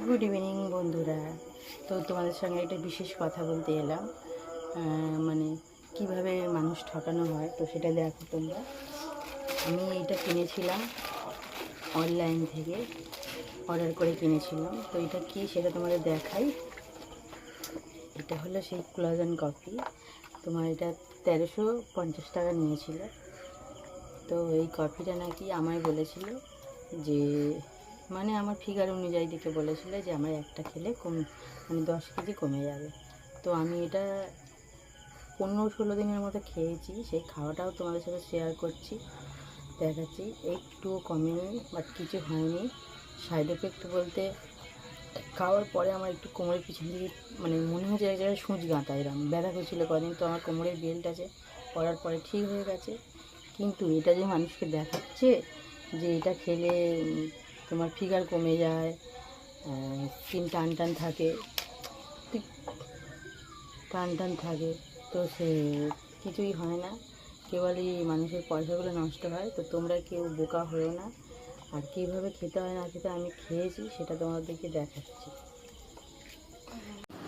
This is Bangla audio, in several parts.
গুড ইভিনিং বন্ধুরা। তো তোমাদের সঙ্গে একটা বিশেষ কথা বলতে এলাম। মানে কিভাবে মানুষ ঠকানো হয় তো সেটা দেখো তোমরা। আমি এটা কিনেছিলাম অনলাইন থেকে, অর্ডার করে কিনেছিলাম। তো এটা কি সেটা তোমাদের দেখাই। এটা হলো সেই কোলাজেন কফি। তোমার এটা 1350 টাকা নিয়েছিল। তো এই কফিটা নাকি আমায় বলেছিল যে মানে আমার ফিগার অনুযায়ী দেখে বলেছিল যে আমার একটা খেলে মানে 10 কেজি কমে যাবে। তো আমি এটা 15-16 দিনের মতো খেয়েছি। সেই খাওয়াটাও তোমাদের সাথে শেয়ার করছি, দেখাচ্ছি। একটুও কমেনি, বাট কিছু হয়নি। সাইড এফেক্ট বলতে খাওয়ার পরে আমার একটু কোমরের পিছন দিকে মানে মনে হচ্ছে এক জায়গায় সূচ গাঁথা এরকম ব্যথা করছিলো কদিন। তো আমার কোমরের বেল্ট আছে, পরার পরে ঠিক হয়ে গেছে। কিন্তু এটা যে মানুষকে দেখাচ্ছে যে এটা খেলে তোমার ফিগার কমে যায়, স্কিন টান টান থাকে, তো সে কিছুই হয় না, কেবলই মানুষের পয়সাগুলো নষ্ট হয়। তো তোমরা কেউ বোকা হয়েও না। আর কীভাবে খেতে হয় না খেতে আমি খেয়েছি সেটা তোমাদেরকে দেখাচ্ছি।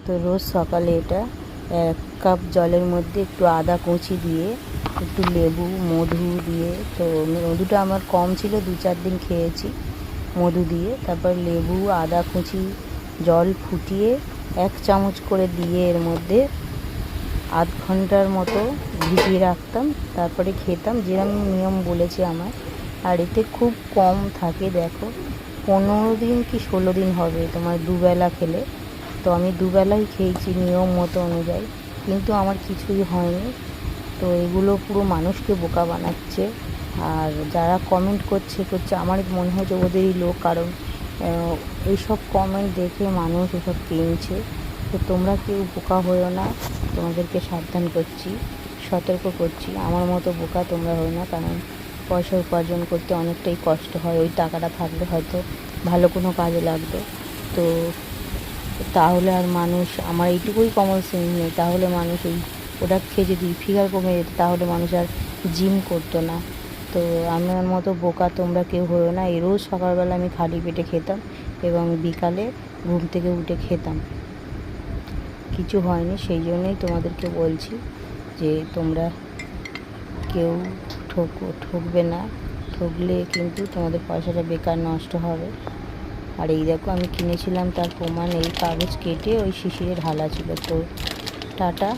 তো রোজ সকালে এটা 1 কাপ জলের মধ্যে একটু আদা কুচি দিয়ে, একটু লেবু, মধু দিয়ে, তো মধুটা আমার কম ছিল, 2-4 দিন খেয়েছি মধু দিয়ে। তারপর লেবু, আদা কুচি, জল ফুটিয়ে 1 চামচ করে দিয়ে এর মধ্যে আধ ঘন্টার মতো ভিজিয়ে রাখতাম, তারপরে খেতাম যেরকম নিয়ম বলেছে আমার। আর এতে খুব কম থাকে, দেখো 15 দিন কি 16 দিন হবে তোমার দুবেলা খেলে। তো আমি দুবেলাই খেয়েছি নিয়ম মতো অনুযায়ী, কিন্তু আমার কিছুই হয়নি। তো এগুলো পুরো মানুষকে বোকা বানাচ্ছে। আর যারা কমেন্ট করছে আমার মনে হয় যে ওদেরই লোক, কারণ এইসব কমেন্ট দেখে মানুষ এসব কিনছে। তো তোমরা কেউ বোকা হয়েও না, তোমাদেরকে সাবধান করছি, সতর্ক করছি। আমার মতো বোকা তোমরা হও না, কারণ পয়সা উপার্জন করতে অনেকটাই কষ্ট হয়। ওই টাকাটা থাকলে হয়তো ভালো কোনো কাজে লাগতো। তো তাহলে আর মানুষ, আমার এইটুকুই কমন সেন্স নেই, তাহলে মানুষ এই প্রোডাক্ট খেয়ে যদি ফিগার কমে যেত তাহলে মানুষ আর জিম করতো না। তো আমার মতো বোকা তোমরা কেউ হয়েও না। এই রোজ সকালবেলা আমি খালি পেটে খেতাম এবং বিকালে ঘুম থেকে উঠে খেতাম, কিছু হয়নি। সেই জন্যই তোমাদেরকে বলছি যে তোমরা কেউ ঠকবে না, ঠকলে কিন্তু তোমাদের পয়সাটা বেকার নষ্ট হবে। আর এই দেখো আমি কিনেছিলাম তার প্রমাণ, এই কাগজ কেটে ওই শিশিরে ঢালা ছিল। তো টাটা।